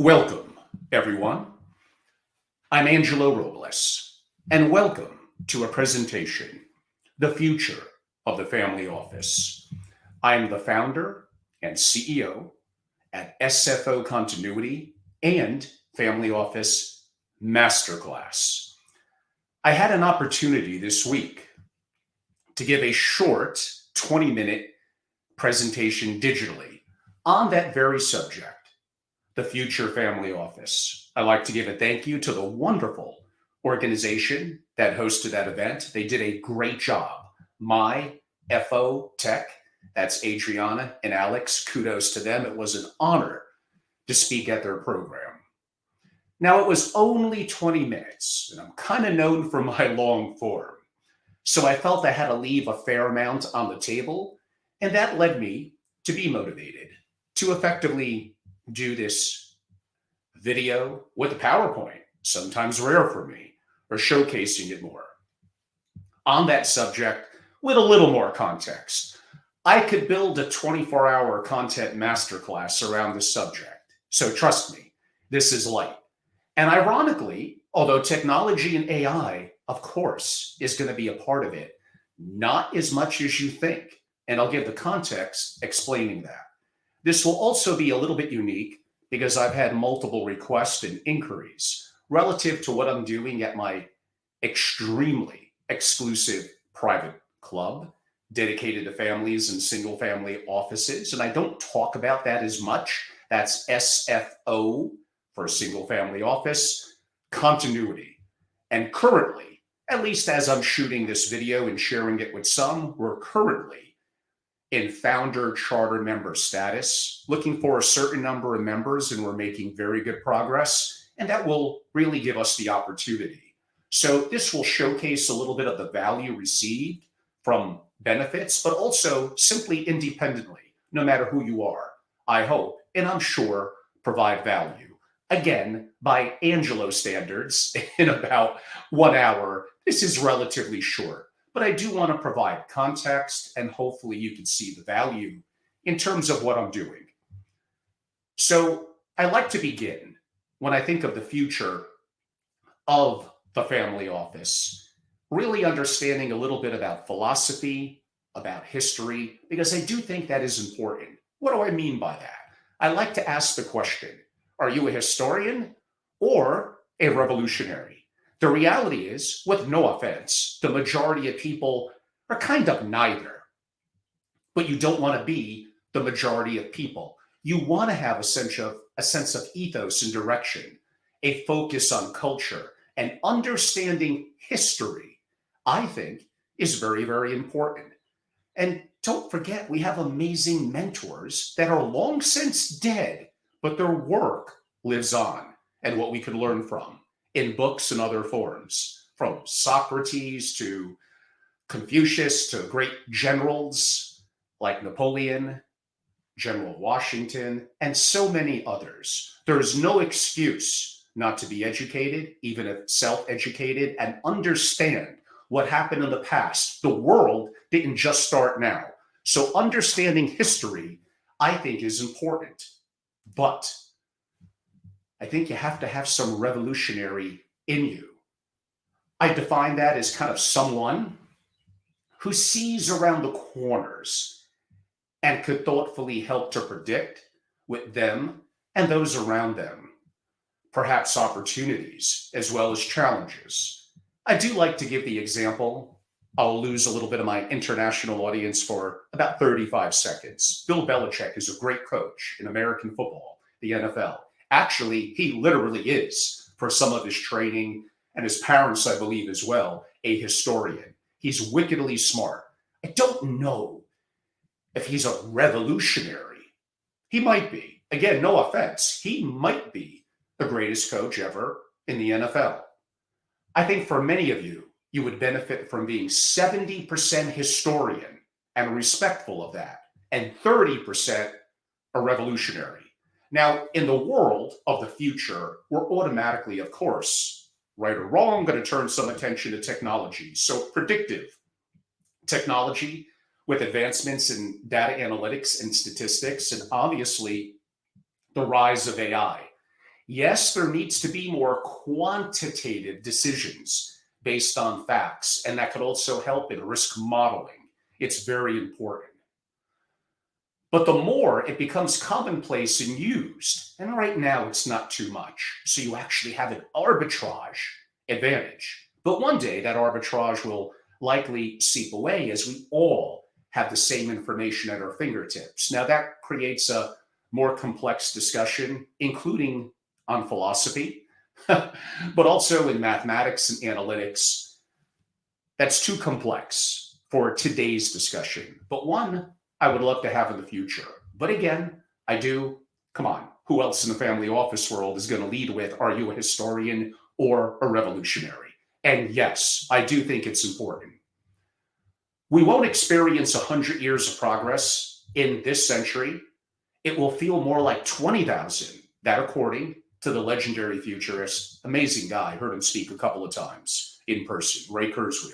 Welcome, everyone. I'm Angelo Robles, and welcome to a presentation, The Future of the Family Office. I'm the founder and CEO at SFO Continuity and Family Office Masterclass. I had an opportunity this week to give a short 20-minute presentation digitally on that very subject, the Future Family Office. I'd like to give a thank you to the wonderful organization that hosted that event. They did a great job. My FO Tech, that's Adriana and Alex, kudos to them. It was an honor to speak at their program. Now, it was only 20 minutes, and I'm kind of known for my long form. So I felt I had to leave a fair amount on the table, and that led me to be motivated to effectively do this video with a PowerPoint, sometimes rare for me, or showcasing it more. On that subject, with a little more context, I could build a 24-hour content masterclass around this subject. So trust me, this is light. And ironically, although technology and AI, of course, is going to be a part of it, not as much as you think. And I'll give the context explaining that. This will also be a little bit unique because I've had multiple requests and inquiries relative to what I'm doing at my extremely exclusive private club dedicated to families and single family offices. And I don't talk about that as much. That's SFO for single family office, continuity. And currently, at least as I'm shooting this video and sharing it with some, we're currently in founder charter member status, looking for a certain number of members, and we're making very good progress. And that will really give us the opportunity. So this will showcase a little bit of the value received from benefits, but also simply independently, no matter who you are, I hope, and I'm sure, provide value. Again, by Angelo standards, in about 1 hour, this is relatively short. But I do want to provide context, and hopefully you can see the value in terms of what I'm doing. So I like to begin when I think of the future of the family office, really understanding a little bit about philosophy, about history, because I do think that is important. What do I mean by that? I like to ask the question, are you a historian or a revolutionary? The reality is, with no offense, the majority of people are kind of neither. But you don't want to be the majority of people. You want to have a sense of ethos and direction, a focus on culture, and understanding history, I think, is very, very important. And don't forget, we have amazing mentors that are long since dead, but their work lives on and what we could learn from in books and other forms, from Socrates to Confucius to great generals like Napoleon, General Washington, and so many others. There is no excuse not to be educated, even if self-educated, and understand what happened in the past. The world didn't just start now. So understanding history, I think, is important. But I think you have to have some revolutionary in you. I define that as kind of someone who sees around the corners and could thoughtfully help to predict with them and those around them, perhaps opportunities as well as challenges. I do like to give the example. I'll lose a little bit of my international audience for about 35 seconds. Bill Belichick is a great coach in American football, the NFL. Actually, he literally is, for some of his training, and his parents, I believe, as well, a historian. He's wickedly smart. I don't know if he's a revolutionary. He might be. Again, no offense. He might be the greatest coach ever in the NFL. I think for many of you, you would benefit from being 70% historian and respectful of that, and 30% a revolutionary. Now, in the world of the future, we're automatically, of course, right or wrong, going to turn some attention to technology. So predictive technology with advancements in data analytics and statistics, and obviously the rise of AI. Yes, there needs to be more quantitative decisions based on facts, and that could also help in risk modeling. It's very important. But the more it becomes commonplace and used, and right now it's not too much, so you actually have an arbitrage advantage. But one day that arbitrage will likely seep away as we all have the same information at our fingertips. Now, that creates a more complex discussion, including on philosophy, but also in mathematics and analytics. That's too complex for today's discussion, but one I would love to have in the future. But again, come on, who else in the family office world is going to lead with, are you a historian or a revolutionary? And yes, I do think it's important. We won't experience 100 years of progress in this century. It will feel more like 20,000, that according to the legendary futurist, amazing guy, heard him speak a couple of times in person, Ray Kurzweil.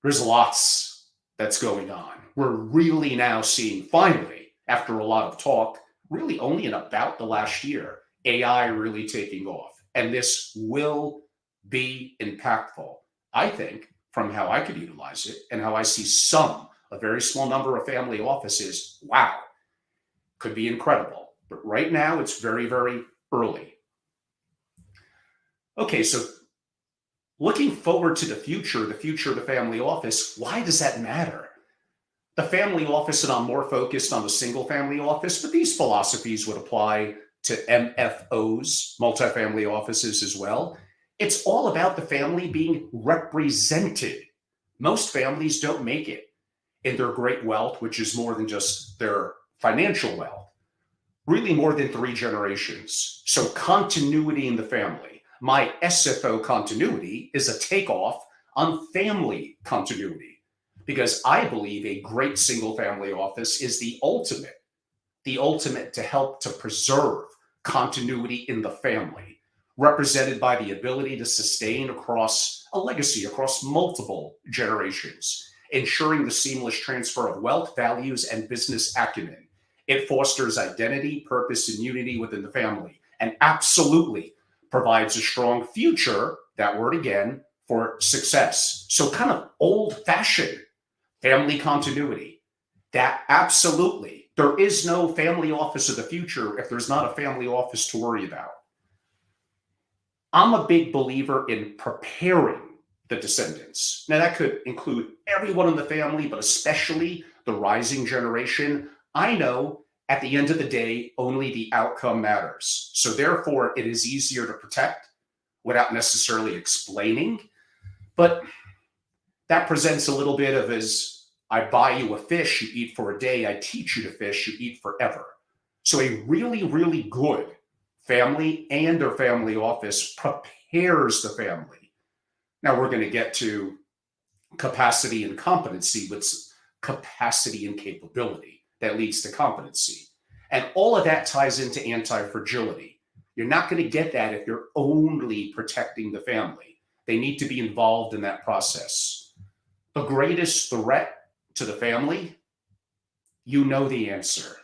There's lots that's going on. We're really now seeing, finally, after a lot of talk, really only in about the last year, AI really taking off. And this will be impactful, I think, from how I could utilize it and how I see a very small number of family offices. Wow, could be incredible. But right now, it's very, very early. Okay, so looking forward to the future of the family office, why does that matter? The family office, and I'm more focused on the single family office, but these philosophies would apply to MFOs, multifamily offices as well. It's all about the family being represented. Most families don't make it in their great wealth, which is more than just their financial wealth, really more than 3 generations. So continuity in the family. My SFO continuity is a takeoff on family continuity, because I believe a great single family office is the ultimate to help to preserve continuity in the family, represented by the ability to sustain across a legacy, across multiple generations, ensuring the seamless transfer of wealth, values, and business acumen. It fosters identity, purpose, and unity within the family, and absolutely provides a strong future, that word again, for success. So kind of old-fashioned family continuity. That absolutely, there is no family office of the future if there's not a family office to worry about. I'm a big believer in preparing the descendants. Now, that could include everyone in the family, but especially the rising generation. I know at the end of the day, only the outcome matters. So therefore, it is easier to protect without necessarily explaining. But that presents a little bit of, as I buy you a fish, you eat for a day. I teach you to fish, you eat forever. So a really, really good family and their family office prepares the family. Now we're going to get to capacity and competency, but capacity and capability that leads to competency. And all of that ties into anti-fragility. You're not going to get that if you're only protecting the family. They need to be involved in that process. The greatest threat to the family, you know the answer.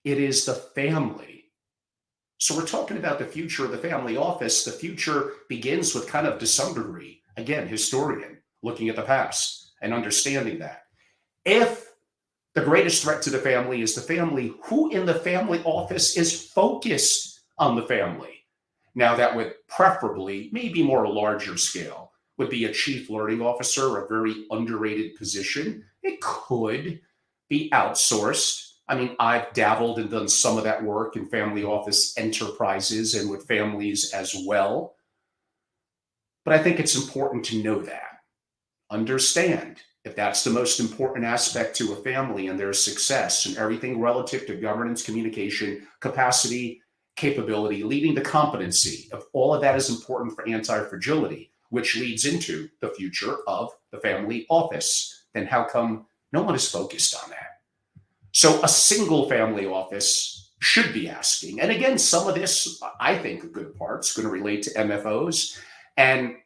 It is the family. So we're talking about the future of the family office. The future begins with kind of, to some degree, again, historian, looking at the past and understanding that. If the greatest threat to the family is the family, who in the family office is focused on the family? Now, that would preferably, maybe more a larger scale, would be a chief learning officer, a very underrated position. It could be outsourced. I mean, I've dabbled and done some of that work in family office enterprises and with families as well. But I think it's important to know that. Understand, if that's the most important aspect to a family and their success and everything relative to governance, communication, capacity, capability, leading to competency, if all of that is important for anti-fragility, which leads into the future of the family office, then how come no one is focused on that? So a single family office should be asking, and again, some of this, I think a good part's going to relate to MFOs. And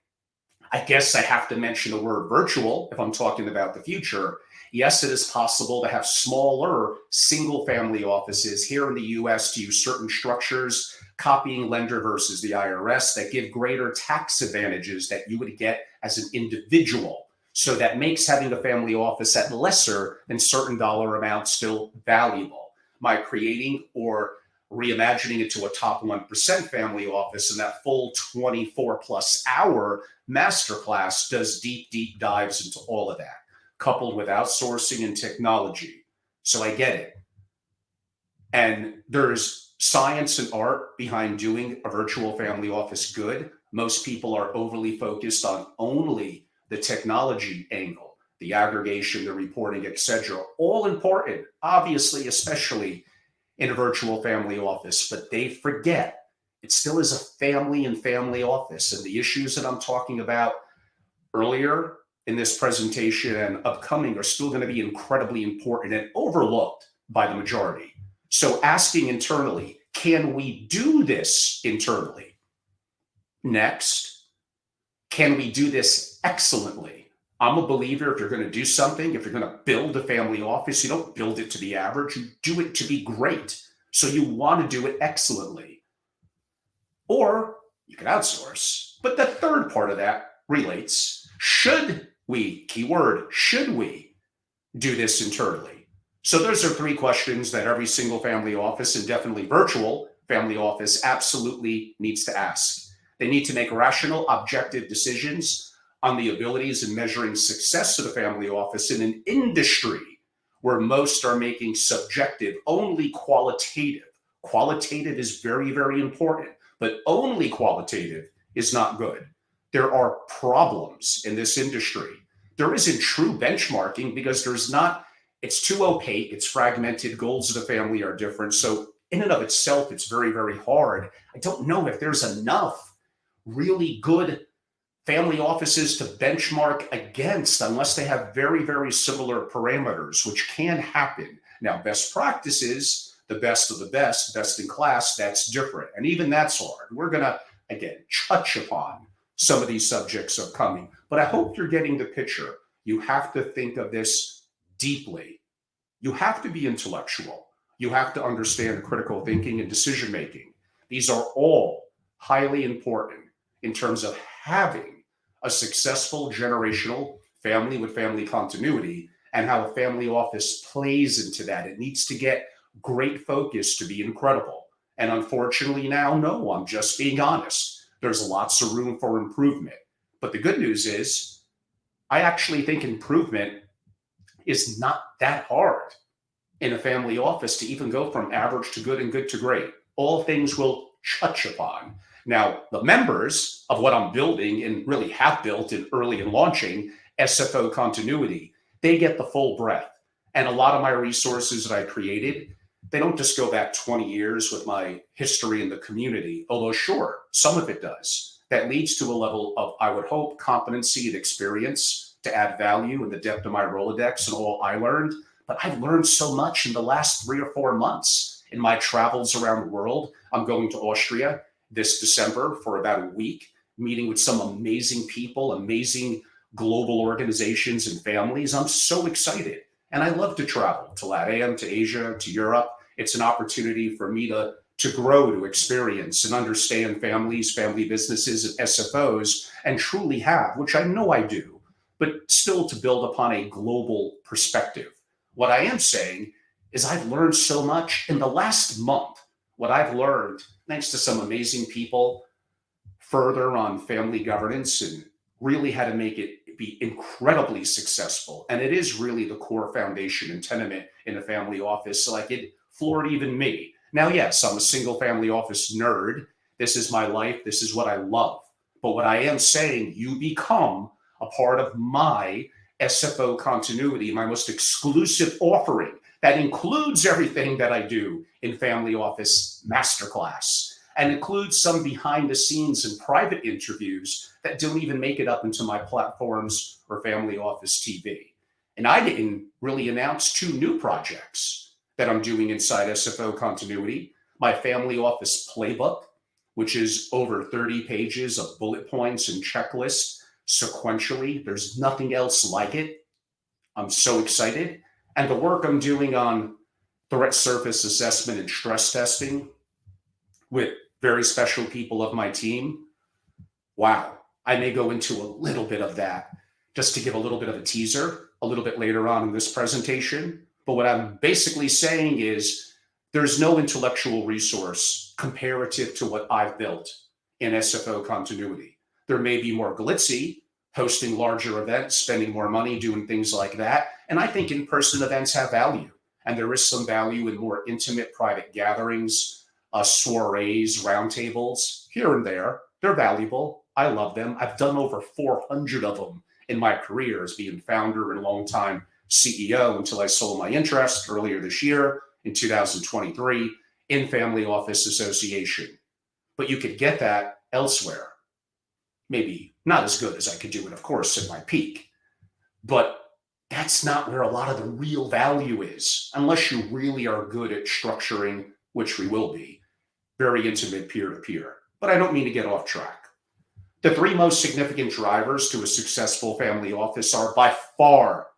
I guess I have to mention the word virtual if I'm talking about the future. Yes, it is possible to have smaller single family offices here in the US to use certain structures, copying lender versus the IRS, that give greater tax advantages that you would get as an individual. So that makes having a family office at lesser than certain dollar amounts still valuable. By creating or reimagining it to a top 1% family office, and that full 24+ hour masterclass does deep dives into all of that, coupled with outsourcing and technology. So I get it. And there's science and art behind doing a virtual family office good. Most people are overly focused on only the technology angle, the aggregation, the reporting, etc. All important, obviously, especially in a virtual family office, but they forget it still is a family and family office. And the issues that I'm talking about earlier in this presentation and upcoming are still going to be incredibly important and overlooked by the majority. So asking internally, can we do this internally? Next, can we do this excellently? I'm a believer if you're going to do something, if you're going to build a family office, you don't build it to be average, you do it to be great. So you want to do it excellently. Or you can outsource. But the third part of that relates, should we, keyword, should we do this internally? So those are 3 questions that every single family office, and definitely virtual family office, absolutely needs to ask. They need to make rational, objective decisions on the abilities and measuring success of the family office in an industry where most are making subjective, only qualitative. Qualitative is very, very important, but only qualitative is not good. There are problems in this industry. There isn't true benchmarking because it's too opaque, it's fragmented, goals of the family are different. So in and of itself, it's very, very hard. I don't know if there's enough really good family offices to benchmark against unless they have very, very similar parameters, which can happen. Now, best practices, the best of the best in class, that's different. And even that's hard. We're going to, again, touch upon some of these subjects upcoming. But I hope you're getting the picture. You have to think of this deeply. You have to be intellectual. You have to understand critical thinking and decision making. These are all highly important in terms of having a successful generational family with family continuity and how a family office plays into that. It needs to get great focus to be incredible. And unfortunately now, no, I'm just being honest. There's lots of room for improvement. But the good news is, I actually think improvement is not that hard in a family office to even go from average to good and good to great. All things will touch upon. Now, the members of what I'm building and really have built in early and launching SFO continuity, they get the full breadth. And a lot of my resources that I created, they don't just go back 20 years with my history in the community, although sure, some of it does. That leads to a level of, I would hope, competency and experience to add value in the depth of my Rolodex and all I learned. But I've learned so much in the last 3 or 4 months in my travels around the world. I'm going to Austria this December for about a week, meeting with some amazing people, amazing global organizations and families. I'm so excited. And I love to travel to LATAM, to Asia, to Europe. It's an opportunity for me to grow, to experience and understand families, family businesses, and SFOs, and truly have, which I know I do, but still to build upon a global perspective. What I am saying is I've learned so much in the last month. What I've learned, thanks to some amazing people, further on family governance and really how to make it be incredibly successful. And it is really the core foundation and tenement in a family office. Like, it floored even me. Now, yes, I'm a single family office nerd. This is my life. This is what I love. But what I am saying, you become a part of my SFO continuity, my most exclusive offering that includes everything that I do in Family Office Masterclass and includes some behind the scenes and private interviews that don't even make it up into my platforms or Family Office TV. And I didn't really announce 2 new projects that I'm doing inside SFO continuity. My Family Office Playbook, which is over 30 pages of bullet points and checklists sequentially. There's nothing else like it. I'm so excited. And the work I'm doing on threat surface assessment and stress testing with very special people of my team, wow, I may go into a little bit of that just to give a little bit of a teaser a little bit later on in this presentation. But what I'm basically saying is there's no intellectual resource comparative to what I've built in SFO continuity. There may be more glitzy, hosting larger events, spending more money, doing things like that. And I think in-person events have value. And there is some value in more intimate private gatherings, soirees, roundtables, here and there. They're valuable. I love them. I've done over 400 of them in my career as being founder and longtime CEO until I sold my interest earlier this year in 2023 in Family Office Association. But you could get that elsewhere. Maybe not as good as I could do it, of course, at my peak. But that's not where a lot of the real value is, unless you really are good at structuring, which we will be, very intimate peer-to-peer. But I don't mean to get off track. The three most significant drivers to a successful family office are by far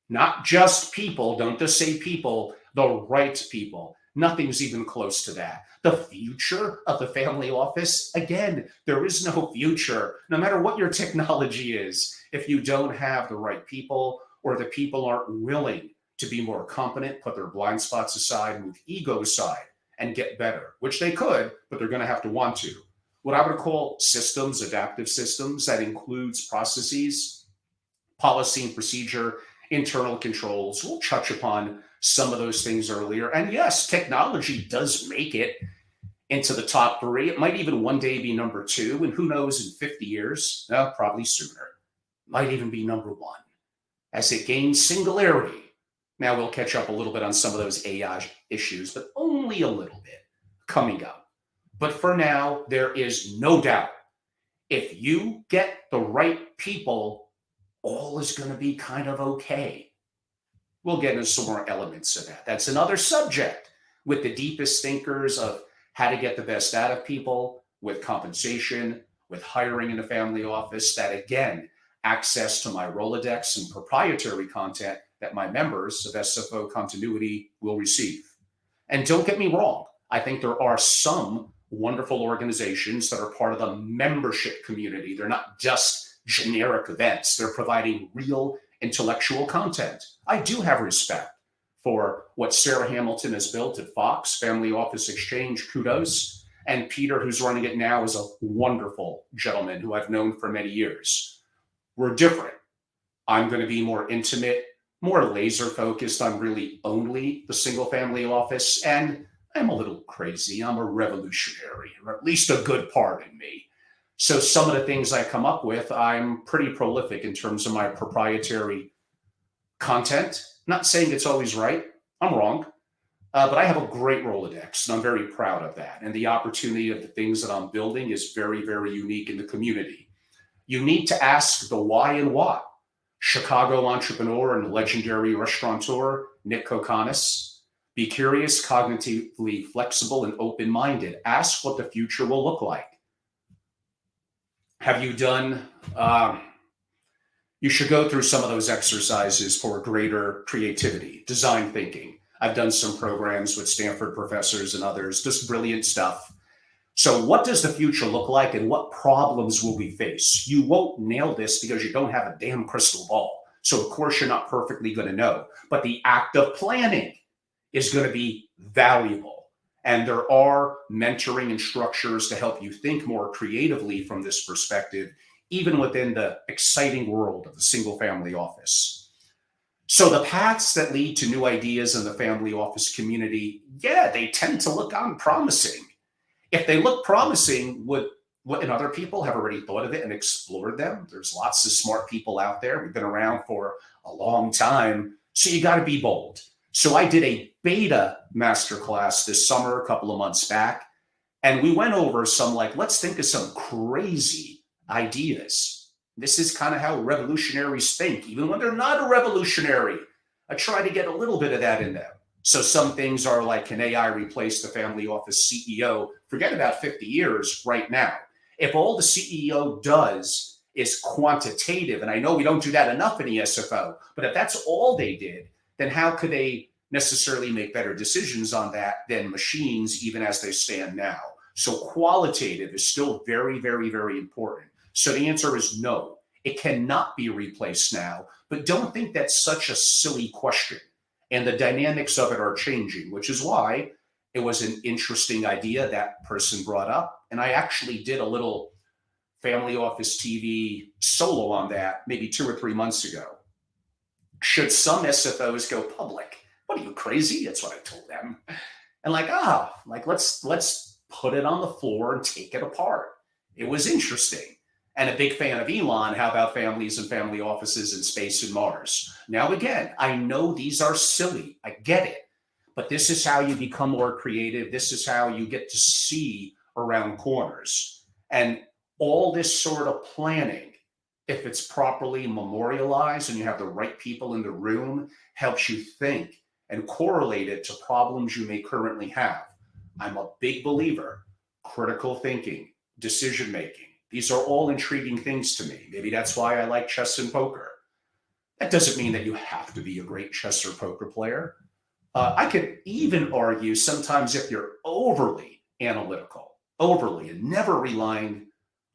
not just people, don't just say people, the right people. Nothing's even close to that. The future of the family office, again, there is no future, no matter what your technology is, if you don't have the right people or the people aren't willing to be more competent, put their blind spots aside, move ego aside, and get better, which they could, but they're going to have to want to. What I would call systems, adaptive systems, that includes processes, policy and procedure, internal controls. We'll touch upon some of those things earlier. And yes, technology does make it into the top three. It might even one day be number two. And who knows, in 50 years, probably sooner, might even be number one as it gains singularity. Now we'll catch up a little bit on some of those AI issues, but only a little bit coming up. But for now, there is no doubt if you get the right people, all is going to be kind of okay. We'll get into some more elements of that. That's another subject with the deepest thinkers of how to get the best out of people, with compensation, with hiring in a family office, that again, access to my Rolodex and proprietary content that my members of SFO Continuity will receive. And don't get me wrong, I think there are some wonderful organizations that are part of the membership community. They're not just generic events. They're providing real intellectual content. I do have respect for what Sarah Hamilton has built at Fox, Family Office Exchange, kudos. And Peter, who's running it now, is a wonderful gentleman who I've known for many years. We're different. I'm going to be more intimate, more laser focused on really only the single family office. And I'm a little crazy. I'm a revolutionary, or at least a good part in me. So some of the things I come up with, I'm pretty prolific in terms of my proprietary content. Not saying it's always right. I'm wrong. But I have a great Rolodex, and I'm very proud of that. And the opportunity of the things that I'm building is very, very unique in the community. You need to ask the why and what. Chicago entrepreneur and legendary restaurateur, Nick Kokonis. Be curious, cognitively flexible, and open-minded. Ask what the future will look like. Have you done, you should go through some of those exercises for greater creativity, design thinking. I've done some programs with Stanford professors and others, just brilliant stuff. So what does the future look like and what problems will we face? You won't nail this because you don't have a damn crystal ball. So of course you're not perfectly going to know, but the act of planning is going to be valuable. And there are mentoring and structures to help you think more creatively from this perspective, even within the exciting world of the single family office. So the paths that lead to new ideas in the family office community, they tend to look unpromising. If they look promising, and other people have already thought of it and explored them. There's lots of smart people out there. We've been around for a long time. So you got to be bold. So I did a beta masterclass this summer, a couple of months back, and we went over some let's think of some crazy ideas. This is kind of how revolutionaries think, even when they're not a revolutionary. I try to get a little bit of that in them. So some things are like, can AI replace the family office CEO? Forget about 50 years right now. If all the CEO does is quantitative. And I know we don't do that enough in ESFO, but if that's all they did, then how could they necessarily make better decisions on that than machines, even as they stand now? So qualitative is still very, very, very important. So the answer is no, it cannot be replaced now, but don't think that's such a silly question. And the dynamics of it are changing, which is why it was an interesting idea that person brought up. And I actually did a little family office TV solo on that maybe 2 or 3 months ago. Should some SFOs go public? What are you, crazy? That's what I told them. And let's put it on the floor and take it apart. It was interesting. And a big fan of Elon. How about families and family offices in space and Mars? Now, again, I know these are silly. I get it. But this is how you become more creative. This is how you get to see around corners. And all this sort of planning, if it's properly memorialized and you have the right people in the room, helps you think and correlate it to problems you may currently have. I'm a big believer. Critical thinking, decision making. These are all intriguing things to me. Maybe that's why I like chess and poker. That doesn't mean that you have to be a great chess or poker player. I could even argue sometimes if you're overly analytical, overly, and never relying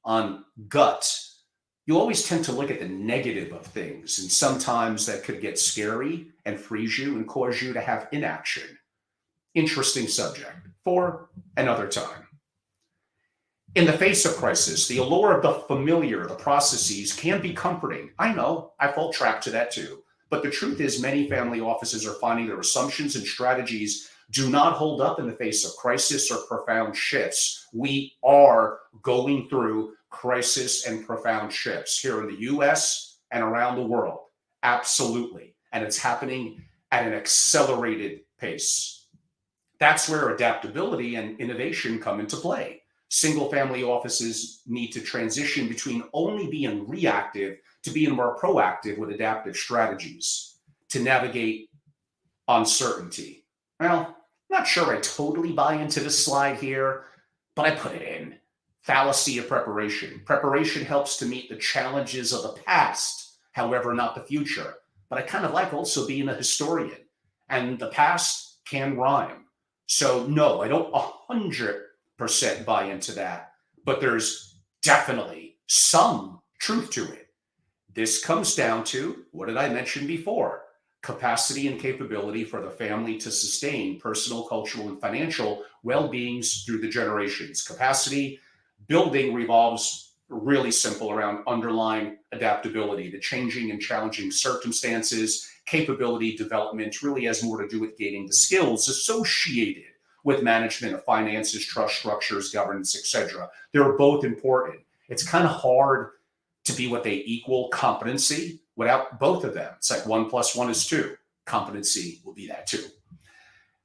on gut, you always tend to look at the negative of things. And sometimes that could get scary and freeze you and cause you to have inaction. Interesting subject for another time. In the face of crisis, the allure of the familiar, the processes, can be comforting. I know, I fall trap to that too. But the truth is, many family offices are finding their assumptions and strategies do not hold up in the face of crisis or profound shifts. We are going through crisis and profound shifts here in the US and around the world. Absolutely. And it's happening at an accelerated pace. That's where adaptability and innovation come into play. Single family offices need to transition between only being reactive to being more proactive with adaptive strategies to navigate uncertainty. Well, not sure I totally buy into this slide here, but I put it in. Fallacy of preparation. Preparation helps to meet the challenges of the past, however, not the future. But I kind of like also being a historian, and the past can rhyme. So no, I don't 100% buy into that, but there's definitely some truth to it. This comes down to, what did I mention before? Capacity and capability for the family to sustain personal, cultural, and financial well-beings through the generations. Capacity building revolves really simple around underlying adaptability to changing and challenging circumstances. Capability development really has more to do with gaining the skills associated with management of finances, trust structures, governance, etc. They're both important. It's kind of hard to be what they equal, competency, without both of them. It's like 1 + 1 is 2. Competency will be that too.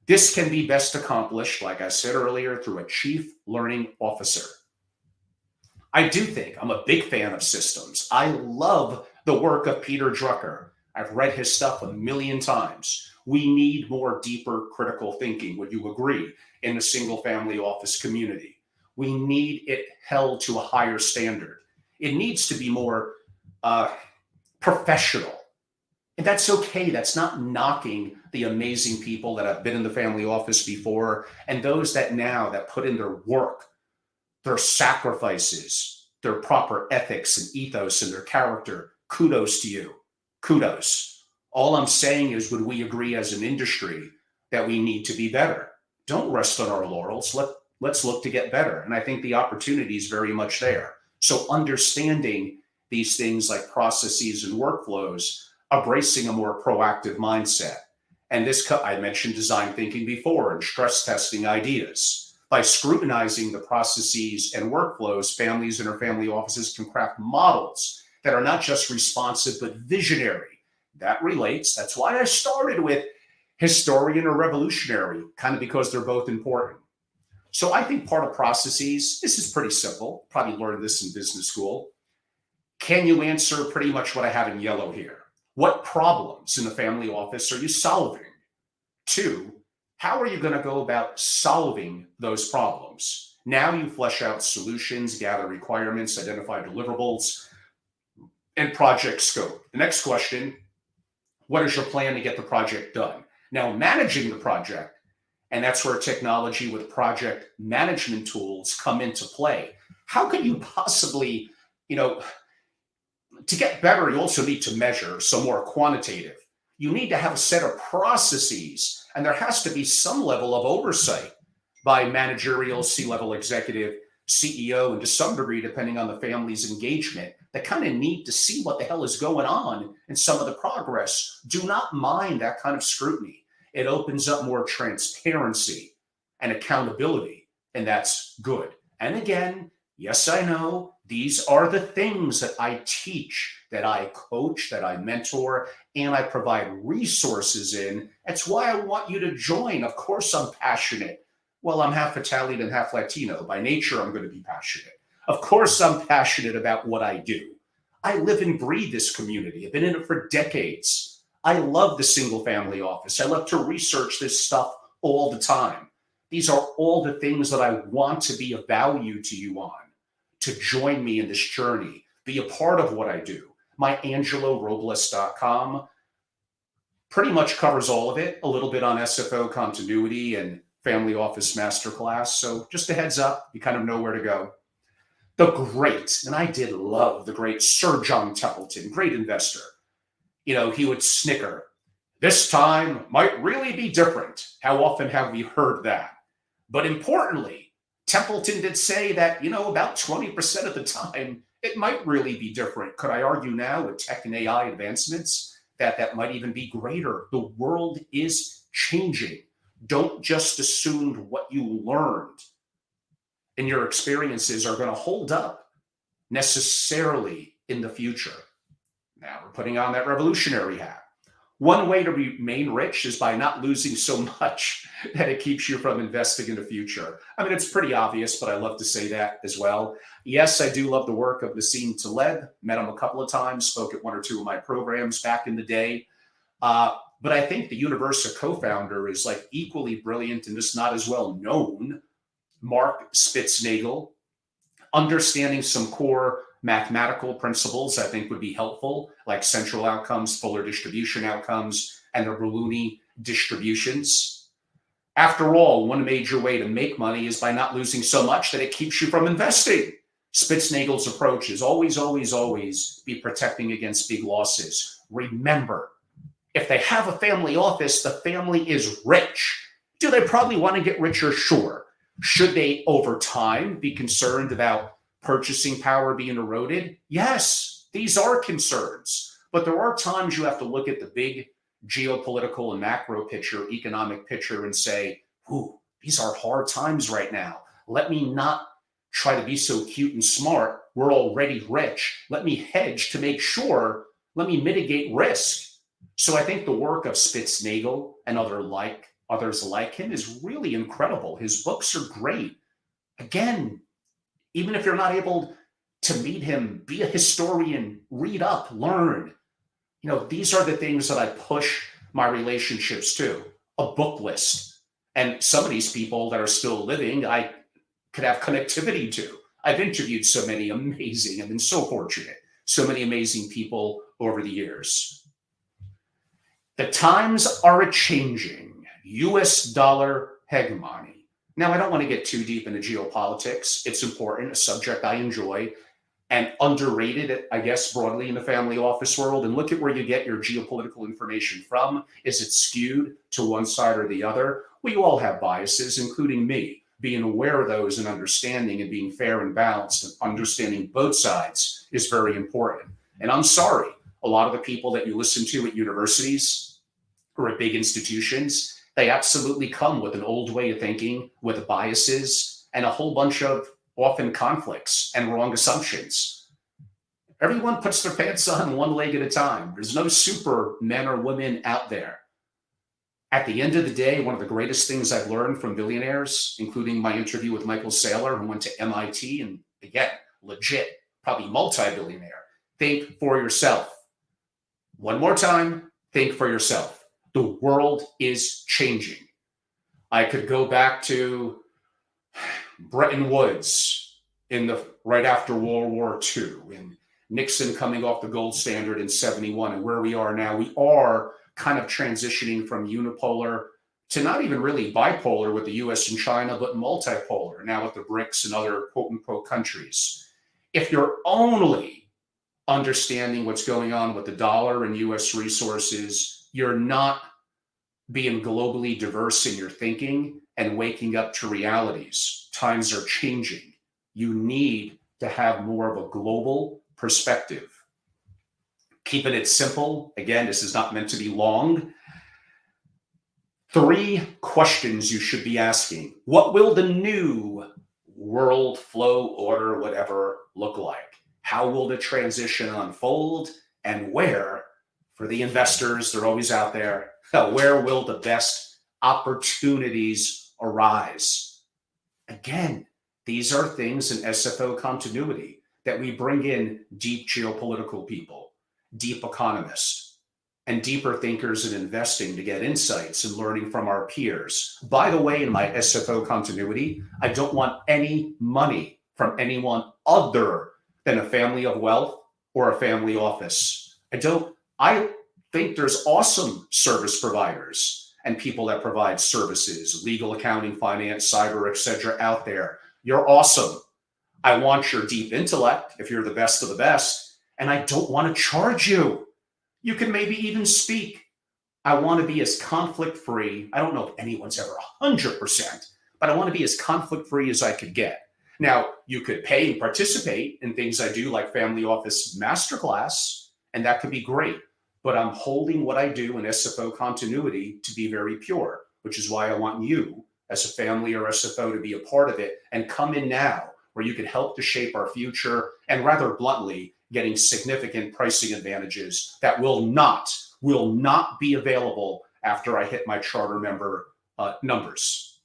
This can be best accomplished, like I said earlier, through a chief learning officer. I do think I'm a big fan of systems. I love the work of Peter Drucker. I've read his stuff a million times. We need more deeper critical thinking, would you agree, in the single family office community? We need it held to a higher standard. It needs to be more professional. And that's okay. That's not knocking the amazing people that have been in the family office before and those that now that put in their work, their sacrifices, their proper ethics and ethos and their character. Kudos to you. Kudos. All I'm saying is, would we agree as an industry that we need to be better? Don't rest on our laurels. Let's look to get better. And I think the opportunity is very much there. So understanding these things like processes and workflows, embracing a more proactive mindset. And this, I mentioned design thinking before and stress testing ideas. By scrutinizing the processes and workflows, families and our family offices can craft models that are not just responsive, but visionary. That relates. That's why I started with historian or revolutionary, kind of because they're both important. So I think part of processes, this is pretty simple. Probably learned this in business school. Can you answer pretty much what I have in yellow here? What problems in the family office are you solving? 2, how are you going to go about solving those problems? Now you flesh out solutions, gather requirements, identify deliverables. and project scope. The next question, what is your plan to get the project done? Now, managing the project, and that's where technology with project management tools come into play. How can you possibly, you know, to get better, you also need to measure, so more quantitative. You need to have a set of processes, and there has to be some level of oversight by managerial, C-level executive, CEO, and to some degree, depending on the family's engagement, that kind of need to see what the hell is going on in some of the progress. Do not mind that kind of scrutiny. It opens up more transparency and accountability, and that's good. And again, yes, I know these are the things that I teach, that I coach, that I mentor, and I provide resources in. That's why I want you to join. Of course, I'm passionate. Well, I'm half Italian and half Latino. By nature, I'm going to be passionate. Of course, I'm passionate about what I do. I live and breathe this community. I've been in it for decades. I love the single family office. I love to research this stuff all the time. These are all the things that I want to be of value to you on, to join me in this journey, be a part of what I do. My AngeloRobles.com pretty much covers all of it, a little bit on SFO continuity and family office masterclass. So just a heads up, you kind of know where to go. The great, and I did love the great Sir John Templeton, great investor. You know, he would snicker, this time might really be different. How often have we heard that? But importantly, Templeton did say that, about 20% of the time, it might really be different. Could I argue now with tech and AI advancements that might even be greater? The world is changing. Don't just assume what you learned in your experiences are going to hold up necessarily in the future. Now we're putting on that revolutionary hat. One way to remain rich is by not losing so much that it keeps you from investing in the future. I mean, it's pretty obvious, but I love to say that as well. Yes, I do love the work of Nassim Taleb. Met him a couple of times, spoke at one or two of my programs back in the day. But I think the Universa co-founder is like equally brilliant and just not as well known. Mark Spitznagel, understanding some core mathematical principles I think would be helpful, like central outcomes, Fuller distribution outcomes, and the Brownian distributions. After all, one major way to make money is by not losing so much that it keeps you from investing. Spitznagel's approach is always, always, always be protecting against big losses. Remember, if they have a family office, the family is rich. Do they probably want to get richer? Sure. Should they, over time, be concerned about purchasing power being eroded? Yes, these are concerns. But there are times you have to look at the big geopolitical and macro picture, economic picture, and say, ooh, these are hard times right now. Let me not try to be so cute and smart. We're already rich. Let me hedge to make sure, let me mitigate risk. So I think the work of Spitznagel and others like him is really incredible. His books are great. Again, even if you're not able to meet him, be a historian, read up, learn. These are the things that I push my relationships to. A book list. And some of these people that are still living, I could have connectivity to. I've interviewed so many amazing, I've been so fortunate, so many amazing people over the years. The times are a-changing. US dollar hegemony. Now, I don't want to get too deep into geopolitics. It's important, a subject I enjoy, and underrated, I guess, broadly in the family office world. And look at where you get your geopolitical information from. Is it skewed to one side or the other? We all have biases, including me. Being aware of those and understanding and being fair and balanced and understanding both sides is very important. And I'm sorry, a lot of the people that you listen to at universities or at big institutions, they absolutely come with an old way of thinking, with biases, and a whole bunch of often conflicts and wrong assumptions. Everyone puts their pants on one leg at a time. There's no super men or women out there. At the end of the day, one of the greatest things I've learned from billionaires, including my interview with Michael Saylor, who went to MIT, and again, legit, probably multi-billionaire, think for yourself. One more time, think for yourself. The world is changing. I could go back to Bretton Woods right after World War II, and Nixon coming off the gold standard in 71 and where we are now, we are kind of transitioning from unipolar to not even really bipolar with the US and China, but multipolar now with the BRICS and other quote unquote countries. If you're only understanding what's going on with the dollar and US resources, you're not being globally diverse in your thinking and waking up to realities. Times are changing. You need to have more of a global perspective. Keeping it simple, again, this is not meant to be long. 3 questions you should be asking. What will the new world flow order, whatever, look like? How will the transition unfold? And where, for the investors, they're always out there, where will the best opportunities arise? Again, these are things in SFO continuity that we bring in deep geopolitical people, deep economists, and deeper thinkers in investing to get insights and learning from our peers. By the way, in my SFO continuity, I don't want any money from anyone other than a family of wealth or a family office. I think there's awesome service providers and people that provide services, legal, accounting, finance, cyber, etc. out there. You're awesome. I want your deep intellect if you're the best of the best, and I don't want to charge you. You can maybe even speak. I want to be as conflict-free. I don't know if anyone's ever 100%, but I want to be as conflict-free as I could get. Now, you could pay and participate in things I do like Family Office Masterclass, and that could be great. But I'm holding what I do in SFO continuity to be very pure, which is why I want you as a family or SFO to be a part of it and come in now where you can help to shape our future and rather bluntly getting significant pricing advantages that will not be available after I hit my charter member numbers.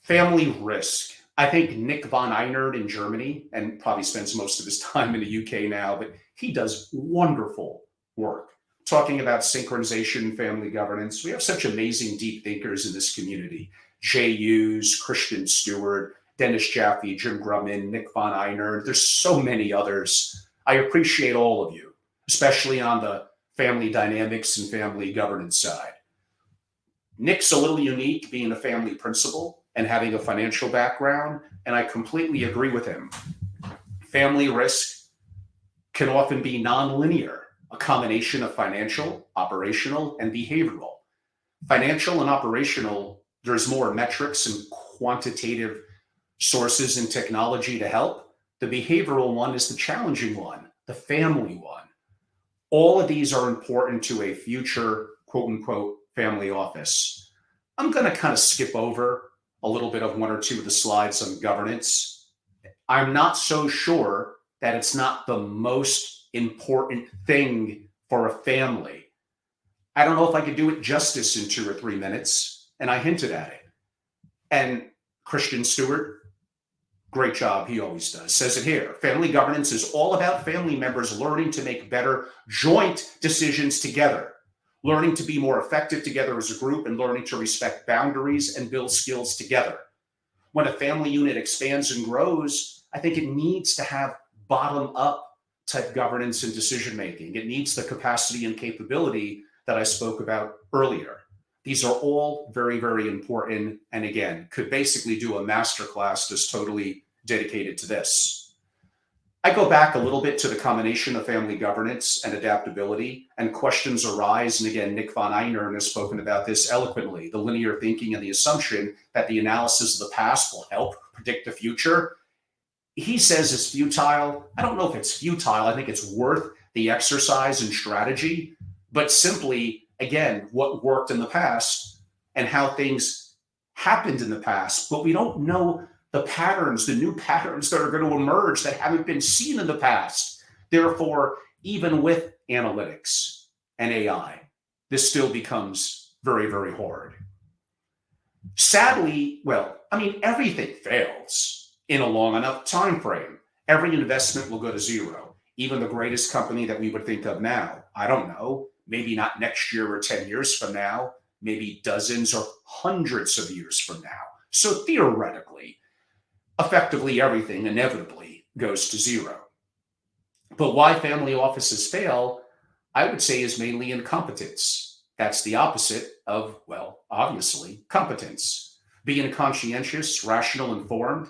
Family risk. I think Nick von Einert in Germany, and probably spends most of his time in the UK now, but he does wonderful work talking about synchronization, family governance. We have such amazing deep thinkers in this community. Jay Hughes, Christian Stewart, Dennis Jaffe, Jim Grumman, Nick von Einert. There's so many others. I appreciate all of you, especially on the family dynamics and family governance side. Nick's a little unique being a family principal and having a financial background, and I completely agree with him. Family risk can often be nonlinear, a combination of financial, operational, and behavioral. Financial and operational, there's more metrics and quantitative sources and technology to help. The behavioral one is the challenging one, the family one. All of these are important to a future, quote unquote, family office. I'm going to kind of skip over a little bit of 1 or 2 of the slides on governance. I'm not so sure that it's not the most important thing for a family. I don't know if I could do it justice in 2 or 3 minutes, and I hinted at it. And Christian Stewart, great job, he always does, says it here. Family governance is all about family members learning to make better joint decisions together, learning to be more effective together as a group, and learning to respect boundaries and build skills together. When a family unit expands and grows, I think it needs to have bottom-up type governance and decision-making. It needs the capacity and capability that I spoke about earlier. These are all very, very important, and again, could basically do a masterclass just totally dedicated to this. I go back a little bit to the combination of family governance and adaptability, and questions arise. And again, Nick von Einert has spoken about this eloquently, the linear thinking and the assumption that the analysis of the past will help predict the future. He says it's futile. I don't know if it's futile. I think it's worth the exercise and strategy, but simply, again, what worked in the past and how things happened in the past, but we don't know the patterns, the new patterns that are going to emerge that haven't been seen in the past. Therefore, even with analytics and AI, this still becomes very, very hard. Sadly, everything fails in a long enough time frame. Every investment will go to zero. Even the greatest company that we would think of now, I don't know, maybe not next year or 10 years from now, maybe dozens or hundreds of years from now. So theoretically, effectively everything inevitably goes to zero. But why family offices fail, I would say, is mainly incompetence. That's the opposite of, well, obviously, competence. Being conscientious, rational, informed,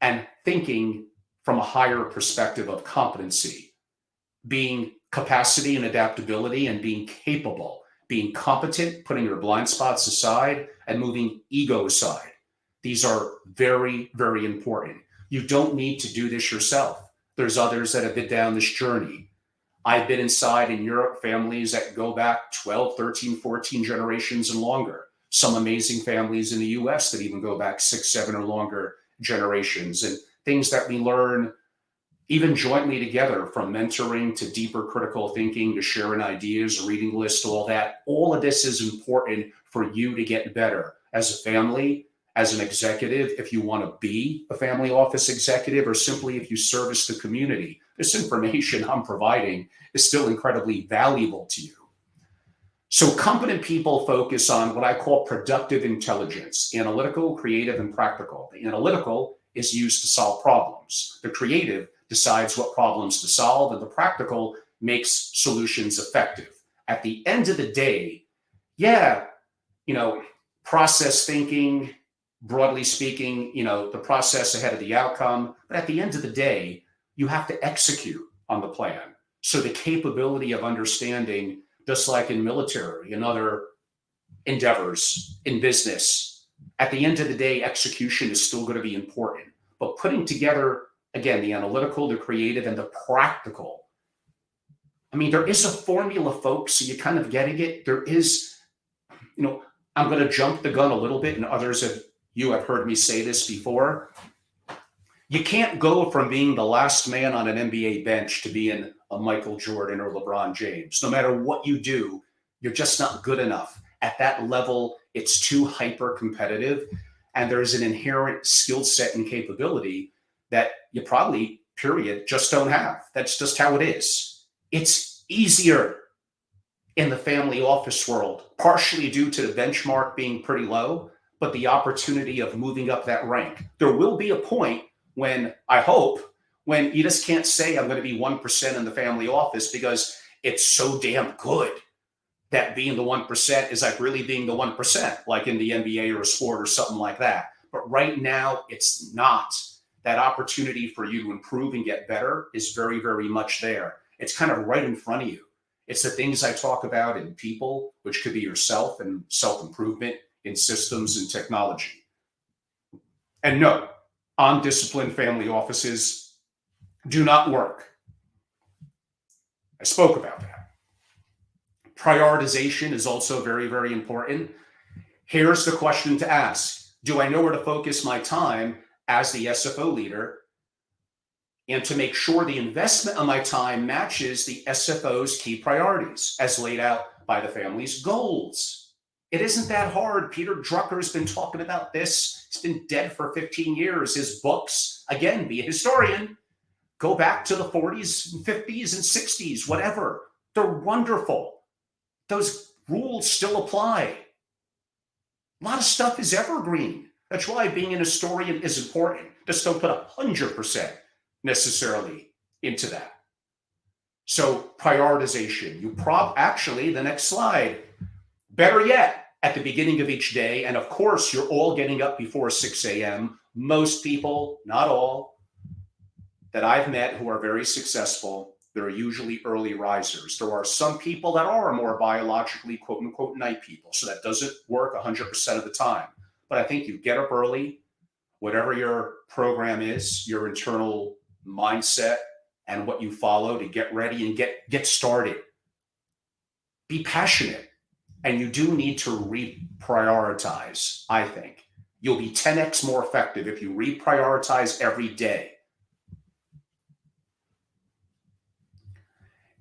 and thinking from a higher perspective of competency, being capacity and adaptability and being capable, being competent, putting your blind spots aside and moving ego aside. These are very, very important. You don't need to do this yourself. There's others that have been down this journey. I've been inside in Europe, families that go back 12, 13, 14 generations and longer. Some amazing families in the US that even go back 6, 7 or longer generations, and things that we learn even jointly together, from mentoring to deeper critical thinking to sharing ideas, reading lists, all that. All of this is important for you to get better as a family, as an executive, if you want to be a family office executive, or simply if you service the community. This information I'm providing is still incredibly valuable to you. So competent people focus on what I call productive intelligence: analytical, creative, and practical. The analytical is used to solve problems. The creative decides what problems to solve, and the practical makes solutions effective. At the end of the day, yeah, process thinking, broadly speaking, the process ahead of the outcome. But at the end of the day, you have to execute on the plan. So the capability of understanding, just like in military and other endeavors in business, at the end of the day, execution is still going to be important. But putting together, again, the analytical, the creative, and the practical. I mean, there is a formula, folks, so you're kind of getting it. There is, I'm going to jump the gun a little bit, and others of you have heard me say this before. You can't go from being the last man on an NBA bench to being a Michael Jordan or LeBron James. No matter what you do, you're just not good enough. At that level, it's too hyper competitive, and there's an inherent skill set and capability that you probably, period, just don't have. That's just how it is. It's easier in the family office world, partially due to the benchmark being pretty low, but the opportunity of moving up that rank. There will be a point when, I hope, when you just can't say I'm going to be 1% in the family office because it's so damn good that being the 1% is like really being the 1%, like in the NBA or a sport or something like that. But right now, it's not. That opportunity for you to improve and get better is very, very much there. It's kind of right in front of you. It's the things I talk about in people, which could be yourself, and self-improvement in systems and technology. And no, undisciplined family offices do not work. I spoke about that. Prioritization is also very, very important. Here's the question to ask: do I know where to focus my time as the SFO leader, and to make sure the investment of my time matches the SFO's key priorities as laid out by the family's goals? It isn't that hard. Peter Drucker's been talking about this. He's been dead for 15 years. His books, again, be a historian, go back to the 40s and 50s and 60s, whatever. They're wonderful. Those rules still apply. A lot of stuff is evergreen. That's why being an historian is important. Just don't put 100% necessarily into that. So prioritization. Actually, the next slide. Better yet, at the beginning of each day, and of course, you're all getting up before 6 a.m. Most people, not all, that I've met who are very successful, they're usually early risers. There are some people that are more biologically, quote unquote, night people. So that doesn't work 100% of the time. But I think you get up early, whatever your program is, your internal mindset, and what you follow to get ready and get started. Be passionate. And you do need to reprioritize, I think. You'll be 10x more effective if you reprioritize every day.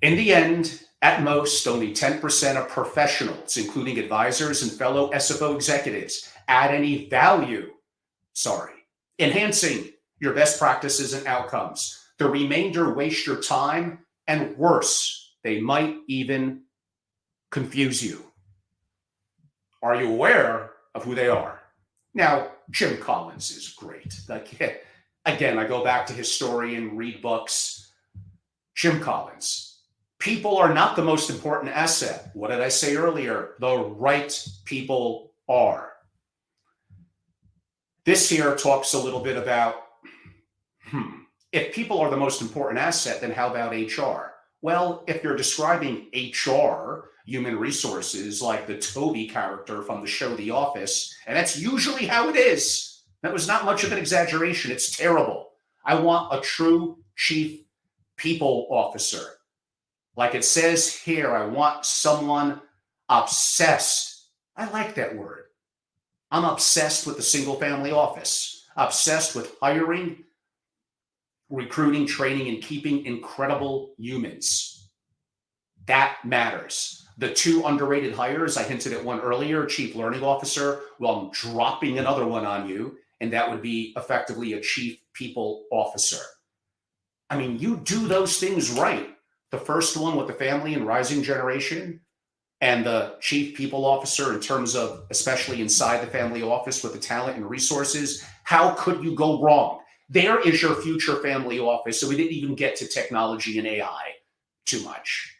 In the end, at most, only 10% of professionals, including advisors and fellow SFO executives, add any value, enhancing your best practices and outcomes. The remainder waste your time, and worse, they might even confuse you. Are you aware of who they are? Now, Jim Collins is great. Again, I go back to historian, read books. Jim Collins. People are not the most important asset. What did I say earlier? The right people are. This here talks a little bit about, if people are the most important asset, then how about HR? Well, if you're describing HR, human resources, like the Toby character from the show The Office, and that's usually how it is. That was not much of an exaggeration. It's terrible. I want a true chief people officer. Like it says here, I want someone obsessed. I like that word. I'm obsessed with the single family office, obsessed with hiring, recruiting, training, and keeping incredible humans. That matters. The two underrated hires, I hinted at one earlier, chief learning officer. Well, I'm dropping another one on you, and that would be effectively a chief people officer. I mean, you do those things right. The first one with the family and rising generation, and the chief people officer in terms of, especially inside the family office with the talent and resources, how could you go wrong? There is your future family office. So we didn't even get to technology and AI too much.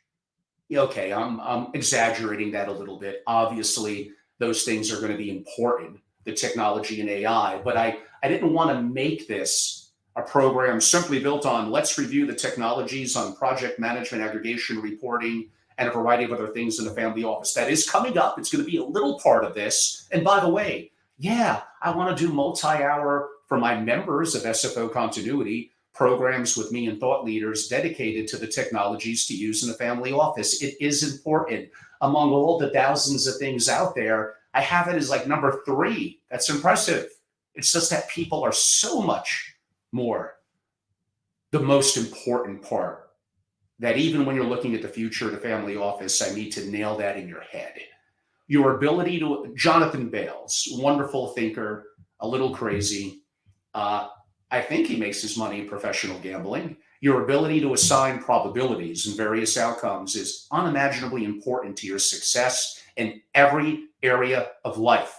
Okay, I'm exaggerating that a little bit. Obviously, those things are going to be important, the technology and AI, but I didn't want to make this a program simply built on let's review the technologies on project management, aggregation, reporting, and a variety of other things in the family office. That is coming up. It's going to be a little part of this. And by the way, yeah, I want to do multi-hour for my members of SFO Continuity, programs with me and thought leaders dedicated to the technologies to use in the family office. It is important. Among all the thousands of things out there, I have it as like number 3. That's impressive. It's just that people are so much more the most important part, that even when you're looking at the future of the family office, I need to nail that in your head. Your ability to, Jonathan Bales, wonderful thinker, a little crazy. I think he makes his money in professional gambling. Your ability to assign probabilities and various outcomes is unimaginably important to your success in every area of life.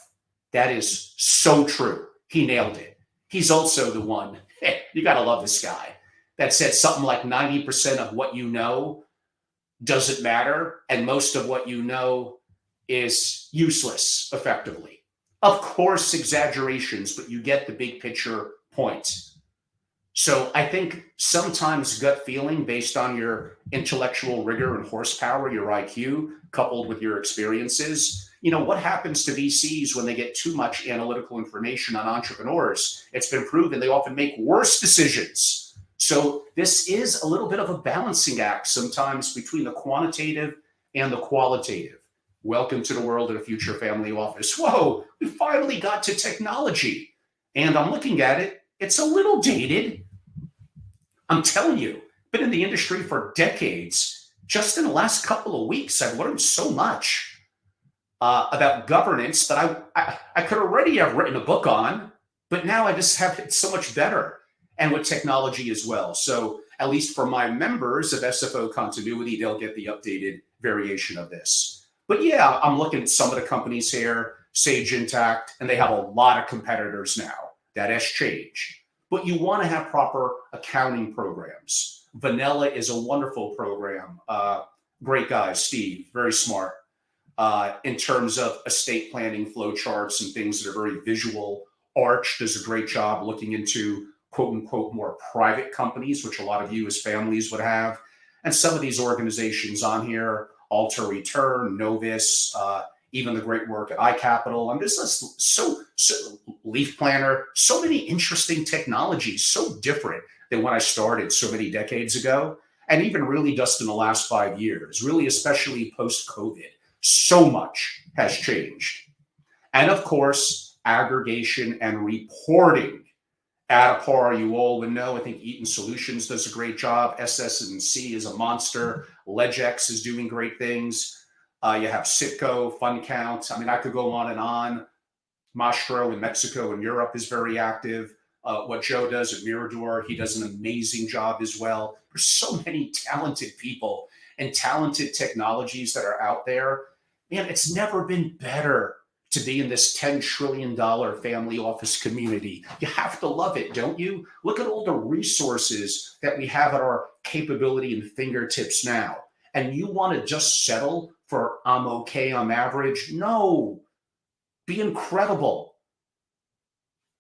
That is so true. He nailed it. He's also the one, you got to love this guy, that said something like 90% of what you know doesn't matter, and most of what you know is useless, effectively. Of course, exaggerations, but you get the big picture point. So I think sometimes gut feeling based on your intellectual rigor and horsepower, your IQ, coupled with your experiences, what happens to VCs when they get too much analytical information on entrepreneurs? It's been proven they often make worse decisions. So this is a little bit of a balancing act sometimes between the quantitative and the qualitative. Welcome to the world of the future family office. Whoa, we finally got to technology. And I'm looking at it. It's a little dated. I'm telling you, been in the industry for decades. Just in the last couple of weeks, I've learned so much about governance that I could already have written a book on, but now I just have it so much better, and with technology as well. So at least for my members of SFO Continuity, they'll get the updated variation of this. But yeah, I'm looking at some of the companies here, Sage Intact, and they have a lot of competitors now. That has changed. But you want to have proper accounting programs. Vanilla is a wonderful program. Great guy, Steve, very smart. In terms of estate planning, flow charts, and things that are very visual. Arch does a great job looking into quote unquote more private companies, which a lot of you as families would have. And some of these organizations on here, Alter Return, Novus, even the great work at iCapital. I'm just so Leaf Planner, so many interesting technologies, so different than when I started so many decades ago, and even really just in the last 5 years, really especially post-COVID. So much has changed. And of course, aggregation and reporting. Adapar, you all would know. I think Eaton Solutions does a great job. SS&C is a monster. Legex is doing great things. You have Citco, FundCount. I mean, I could go on and on. Mastro in Mexico and Europe is very active. What Joe does at Mirador, he does an amazing job as well. There's so many talented people and talented technologies that are out there. Man, it's never been better to be in this $10 trillion family office community. You have to love it, don't you? Look at all the resources that we have at our capability and fingertips now. And you want to just settle for I'm okay, I'm average? No, be incredible.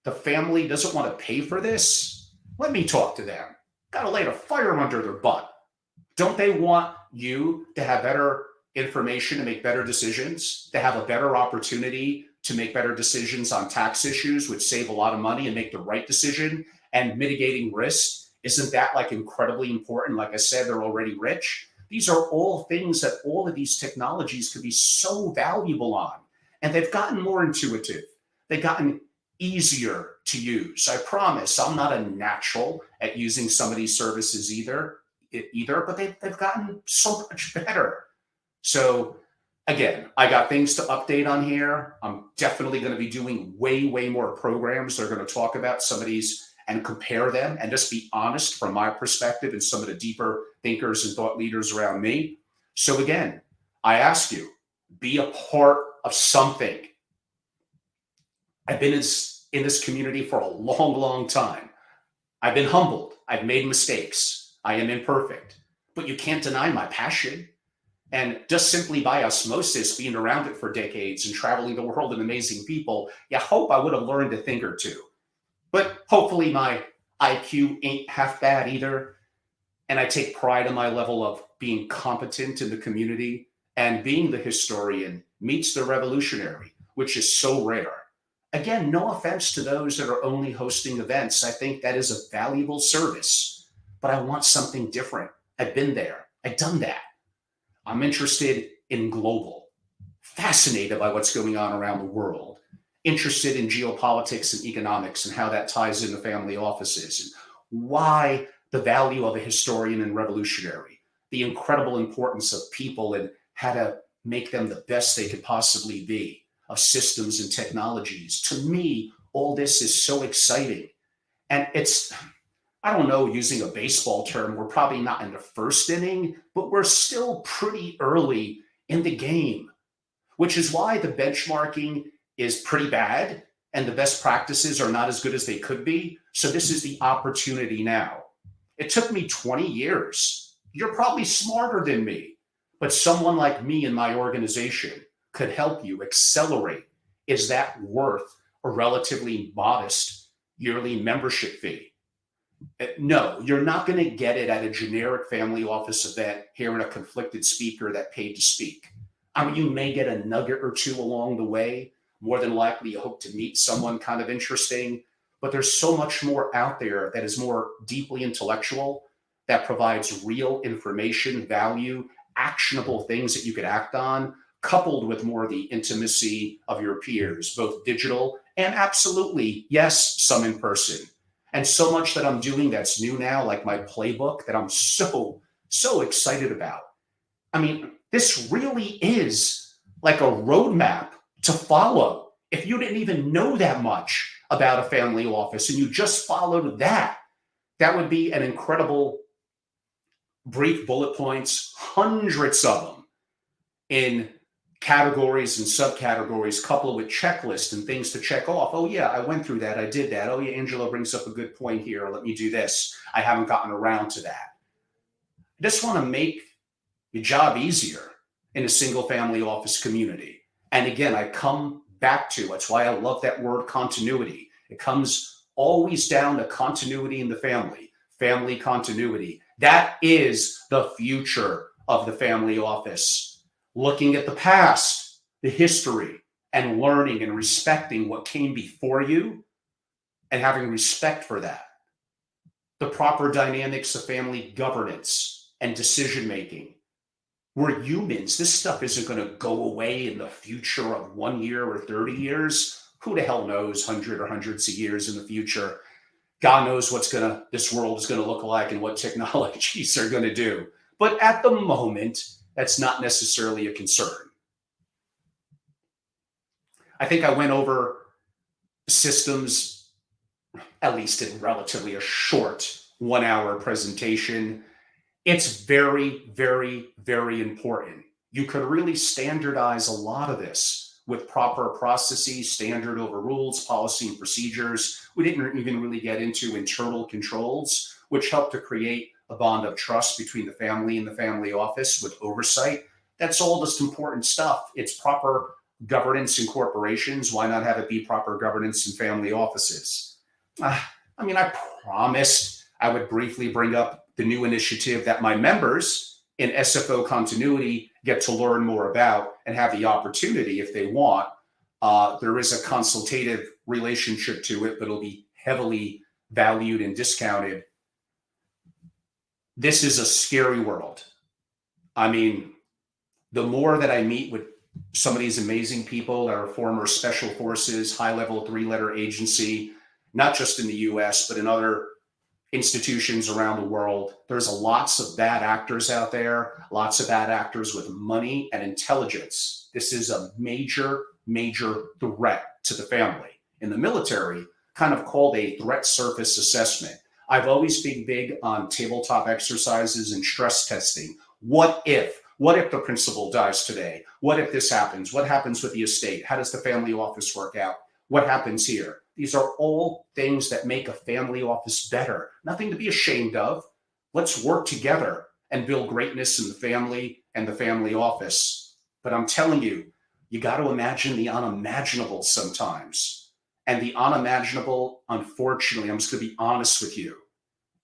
The family doesn't want to pay for this? Let me talk to them. Got to light a fire under their butt. Don't they want you to have better information to make better decisions, to have a better opportunity to make better decisions on tax issues, which save a lot of money and make the right decision, and mitigating risk? Isn't that like incredibly important? Like I said, they're already rich. These are all things that all of these technologies could be so valuable on. And they've gotten more intuitive. They've gotten easier to use. I promise I'm not a natural at using some of these services either, but they've gotten so much better. So again, I got things to update on here. I'm definitely going to be doing way more programs. They're going to talk about some of these and compare them and just be honest from my perspective and some of the deeper thinkers and thought leaders around me. So again, I ask you, be a part of something. I've been in this community for a long time. I've been humbled. I've made mistakes. I am imperfect, but you can't deny my passion. And just simply by osmosis, being around it for decades and traveling the world and amazing people, you hope I would have learned a thing or two. But hopefully my IQ ain't half bad either. And I take pride in my level of being competent in the community, and being the historian meets the revolutionary, which is so rare. Again, no offense to those that are only hosting events. I think that is a valuable service, but I want something different. I've been there. I've done that. I'm interested in global, fascinated by what's going on around the world, interested in geopolitics and economics and how that ties into family offices, and why the value of a historian and revolutionary, the incredible importance of people and how to make them the best they could possibly be, of systems and technologies. To me, all this is so exciting. And it's, I don't know, using a baseball term, we're probably not in the first inning, but we're still pretty early in the game, which is why the benchmarking is pretty bad and the best practices are not as good as they could be. So this is the opportunity now. It took me 20 years. You're probably smarter than me, but someone like me in my organization could help you accelerate. Is that worth a relatively modest yearly membership fee? No, you're not going to get it at a generic family office event hearing a conflicted speaker that paid to speak. I mean, you may get a nugget or two along the way. More than likely, you hope to meet someone kind of interesting. But there's so much more out there that is more deeply intellectual, that provides real information, value, actionable things that you could act on, coupled with more of the intimacy of your peers, both digital and absolutely, yes, some in person. And so much that I'm doing that's new now, like my playbook, that I'm so excited about. I mean, this really is like a roadmap to follow. If you didn't even know that much about a family office and you just followed that, that would be an incredible brief bullet points, hundreds of them in categories and subcategories, coupled with checklists and things to check off. Oh yeah, I went through that. I did that. Oh yeah, Angelo brings up a good point here. Let me do this. I haven't gotten around to that. I just want to make your job easier in a single family office community. And again, I come back to, that's why I love that word continuity. It comes always down to continuity in the family continuity. That is the future of the family office. Looking at the past, the history, and learning and respecting what came before you and having respect for that. The proper dynamics of family governance and decision making. We're humans. This stuff isn't going to go away in the future of 1 year or 30 years. Who the hell knows, 100 or hundreds of years in the future? God knows this world is going to look like and what technologies are going to do. But at the moment, that's not necessarily a concern. I think I went over systems, at least in relatively a short 1 hour presentation. It's very important. You could really standardize a lot of this with proper processes, standard over rules, policy and procedures. We didn't even really get into internal controls, which helped to create a bond of trust between the family and the family office with oversight. That's all just important stuff. It's proper governance in corporations. Why not have it be proper governance in family offices? I promised I would briefly bring up the new initiative that my members in SFO continuity get to learn more about and have the opportunity, if they want. There is a consultative relationship to it, but it'll be heavily valued and discounted. This is a scary world. I mean, the more that I meet with some of these amazing people that are former special forces, high-level three-letter agency, not just in the US, but in other institutions around the world, there's lots of bad actors out there, lots of bad actors with money and intelligence. This is a major, major threat to the family. In the military, kind of called a threat surface assessment. I've always been big on tabletop exercises and stress testing. What if? What if the principal dies today? What if this happens? What happens with the estate? How does the family office work out? What happens here? These are all things that make a family office better. Nothing to be ashamed of. Let's work together and build greatness in the family and the family office. But I'm telling you, you got to imagine the unimaginable sometimes. And the unimaginable, unfortunately, I'm just going to be honest with you,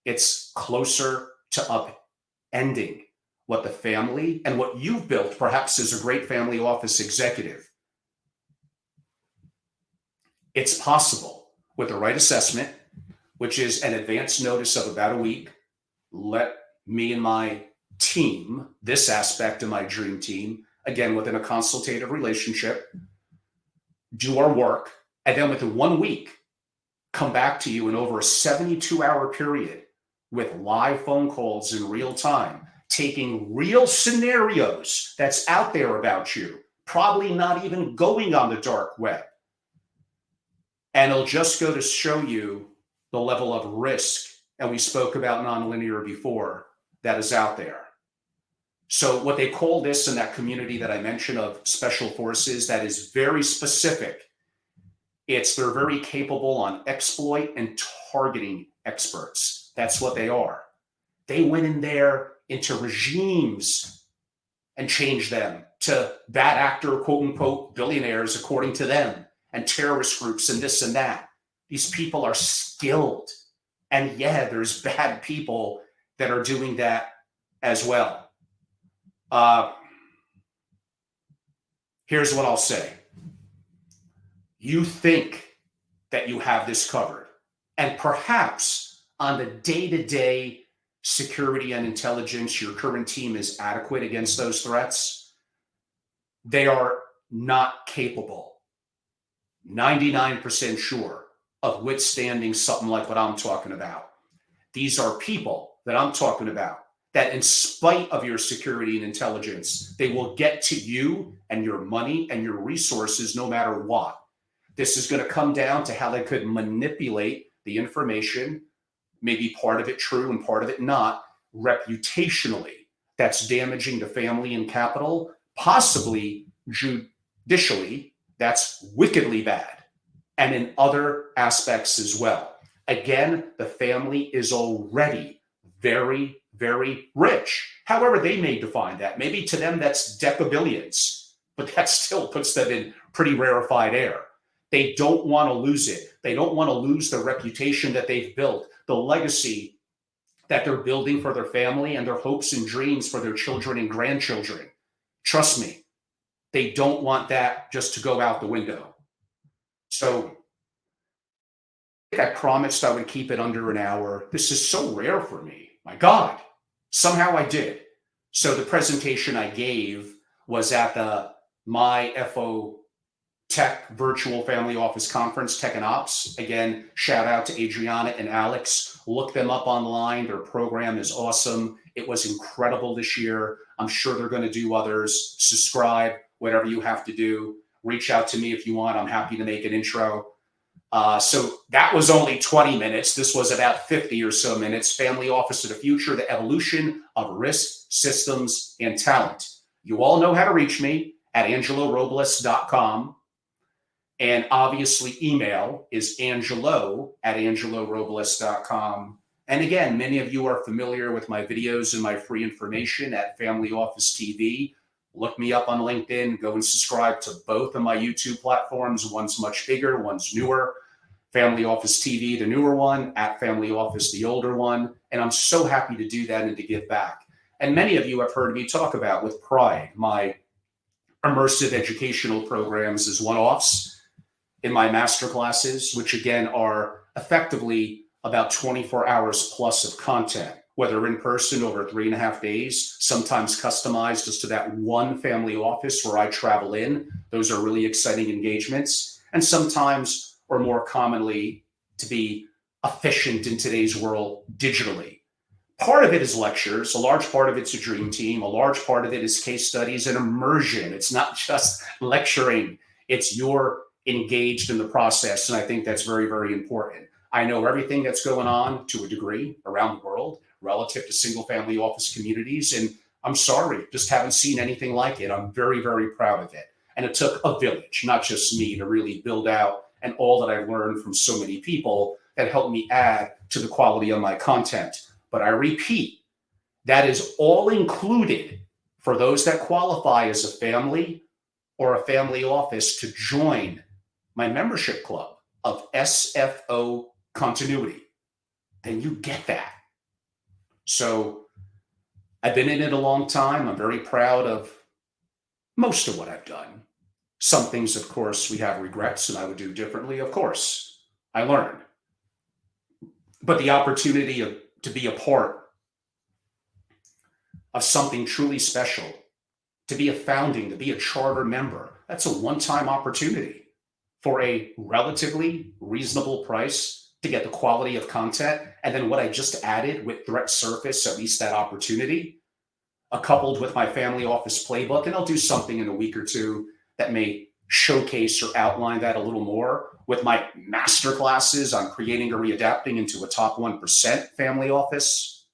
it's closer to upending what the family and what you've built, perhaps as a great family office executive. It's possible with the right assessment, which is an advance notice of about a week. Let me and my team, this aspect of my dream team, again, within a consultative relationship, do our work. And then within 1 week, come back to you in over a 72-hour period with live phone calls in real time, taking real scenarios that's out there about you, probably not even going on the dark web. And it'll just go to show you the level of risk, and we spoke about nonlinear before, that is out there. So what they call this in that community that I mentioned of special forces, that is very specific. They're very capable on exploit and targeting experts. That's what they are. They went in there into regimes and changed them to bad actor, quote unquote, billionaires, according to them, and terrorist groups and this and that. These people are skilled. And yeah, there's bad people that are doing that as well. Here's what I'll say. You think that you have this covered, and perhaps on the day-to-day security and intelligence, your current team is adequate against those threats. They are not capable, 99% sure, of withstanding something like what I'm talking about. These are people that I'm talking about that, in spite of your security and intelligence, they will get to you and your money and your resources no matter what. This is going to come down to how they could manipulate the information, maybe part of it true and part of it not, reputationally. That's damaging the family and capital, possibly judicially. That's wickedly bad. And in other aspects as well. Again, the family is already very, very rich. However they may define that. Maybe to them that's decabillions, but that still puts them in pretty rarefied air. They don't want to lose it. They don't want to lose the reputation that they've built, the legacy that they're building for their family and their hopes and dreams for their children and grandchildren. Trust me, they don't want that just to go out the window. So I promised I would keep it under an hour. This is so rare for me. My God, somehow I did. So the presentation I gave was at the MyFO Tech Virtual Family Office Conference, Tech and Ops. Again, shout out to Adriana and Alex. Look them up online. Their program is awesome. It was incredible this year. I'm sure they're going to do others. Subscribe, whatever you have to do. Reach out to me if you want. I'm happy to make an intro. So that was only 20 minutes. This was about 50 or so minutes. Family Office of the Future, the evolution of risk, systems, and talent. You all know how to reach me. at angelorobles.com. And obviously, email is angelo at angelorobles.com. And again, many of you are familiar with my videos and my free information at Family Office TV. Look me up on LinkedIn. Go and subscribe to both of my YouTube platforms. One's much bigger, one's newer. Family Office TV, the newer one, at Family Office, the older one. And I'm so happy to do that and to give back. And many of you have heard me talk about with pride my immersive educational programs as one-offs in my master classes, which again are effectively about 24 hours plus of content, whether in person over 3.5 days, sometimes customized just to that one family office where I travel in. Those are really exciting engagements. And sometimes, or more commonly, to be efficient in today's world digitally. Part of it is lectures. A large part of it's a dream team. A large part of it is case studies and immersion. It's not just lecturing. It's you're engaged in the process. And I think that's very, very important. I know everything that's going on to a degree around the world relative to single family office communities. And I'm sorry, just haven't seen anything like it. I'm very, very proud of it. And it took a village, not just me, to really build out, and all that I've learned from so many people that helped me add to the quality of my content. But I repeat, that is all included for those that qualify as a family or a family office to join my membership club of SFO continuity. Then you get that. So I've been in it a long time. I'm very proud of most of what I've done. Some things, of course, we have regrets and I would do differently. Of course, I learned. But the opportunity to be a part of something truly special, to be to be a charter member, that's a one-time opportunity for a relatively reasonable price to get the quality of content. And then what I just added with Threat Surface, at least that opportunity, coupled with my family office playbook, and I'll do something in a week or two that may showcase or outline that a little more with my master classes on creating or readapting into a top 1% family office,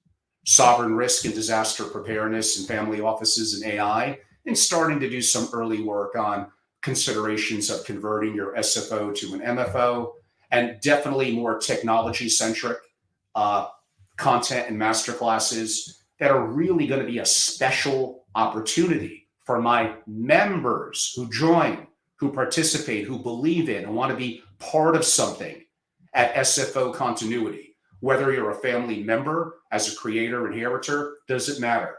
sovereign risk and disaster preparedness in family offices and AI, and starting to do some early work on considerations of converting your SFO to an MFO, and definitely more technology-centric content and master classes that are really going to be a special opportunity for my members who join, who participate, who believe in, and want to be part of something at SFO continuity. Whether you're a family member, as a creator, inheritor, doesn't matter.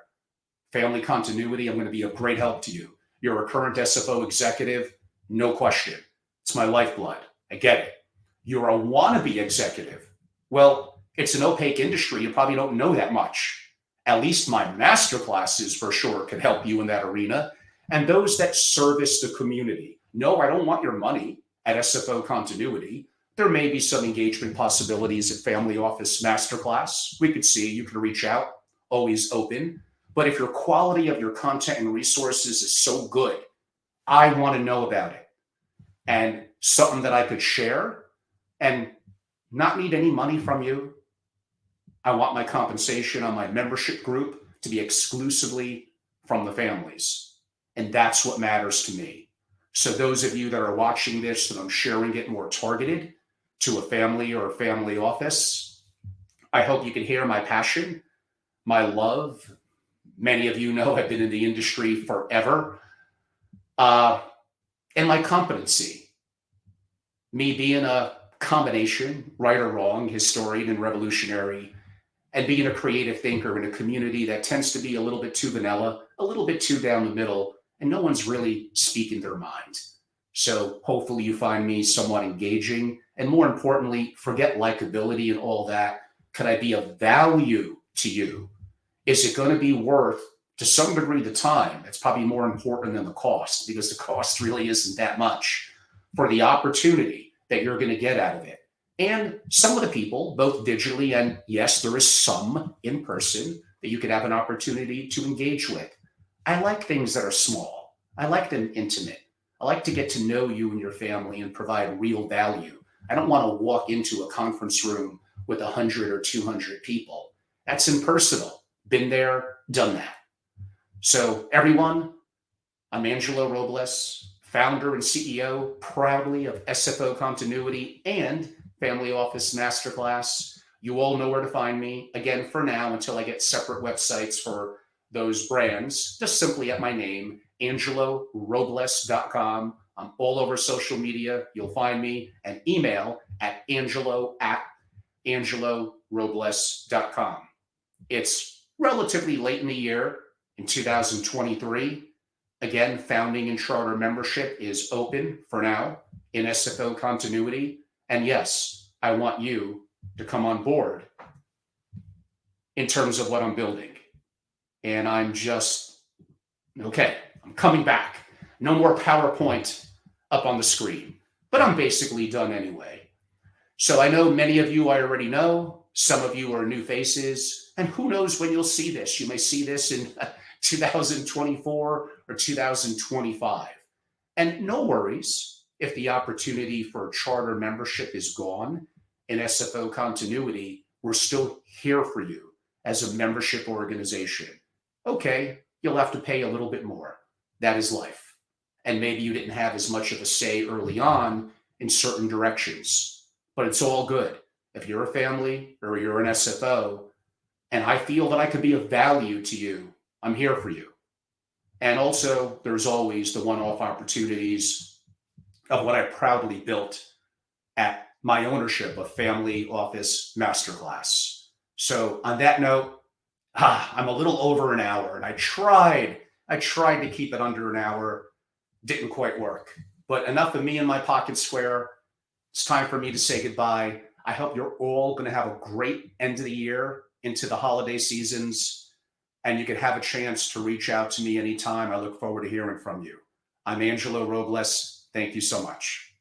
Family continuity, I'm going to be of great help to you. You're a current SFO executive, no question. It's my lifeblood. I get it. You're a wannabe executive. Well, it's an opaque industry. You probably don't know that much. At least my master classes for sure can help you in that arena. And those that service the community. No, I don't want your money at SFO continuity. There may be some engagement possibilities at Family Office Masterclass. We could see, you can reach out, always open. But if your quality of your content and resources is so good, I want to know about it. And something that I could share and not need any money from you. I want my compensation on my membership group to be exclusively from the families. And that's what matters to me. So those of you that are watching this, and I'm sharing it more targeted to a family or a family office, I hope you can hear my passion, my love. Many of you know I've been in the industry forever. And my competency. Me being a combination, right or wrong, historian and revolutionary, and being a creative thinker in a community that tends to be a little bit too vanilla, a little bit too down the middle, and no one's really speaking their mind. So hopefully you find me somewhat engaging, and more importantly, forget likability and all that. Could I be of value to you? Is it going to be worth, to some degree, the time? It's probably more important than the cost, because the cost really isn't that much for the opportunity that you're going to get out of it. And some of the people, both digitally and yes, there is some in person that you could have an opportunity to engage with. I like things that are small. I like them intimate. I like to get to know you and your family and provide real value. I don't want to walk into a conference room with 100 or 200 people. That's impersonal. Been there, done that. So everyone, I'm Angelo Robles, founder and CEO proudly of SFO Continuity and Family Office Masterclass. You all know where to find me. Again, for now, until I get separate websites for those brands, just simply at my name, angelorobles.com. I'm all over social media. You'll find me, and email at angelorobles.com. It's relatively late in the year in 2023. Again, founding and charter membership is open for now in SFO Continuity. And yes, I want you to come on board in terms of what I'm building. And I'm coming back. No more PowerPoint up on the screen, but I'm basically done anyway. So I know many of you I already know. Some of you are new faces, and who knows when you'll see this. You may see this in 2024 or 2025. And no worries if the opportunity for charter membership is gone in SFO Continuity. We're still here for you as a membership organization. Okay, you'll have to pay a little bit more. That is life. And maybe you didn't have as much of a say early on in certain directions, but it's all good. If you're a family or you're an SFO, and I feel that I could be of value to you, I'm here for you. And also, there's always the one-off opportunities of what I proudly built at my ownership of Family Office Masterclass. So on that note, I'm a little over an hour, and I tried to keep it under an hour. Didn't quite work. But enough of me in my pocket square. It's time for me to say goodbye. I hope you're all going to have a great end of the year into the holiday seasons, and you can have a chance to reach out to me anytime. I look forward to hearing from you. I'm Angelo Robles. Thank you so much.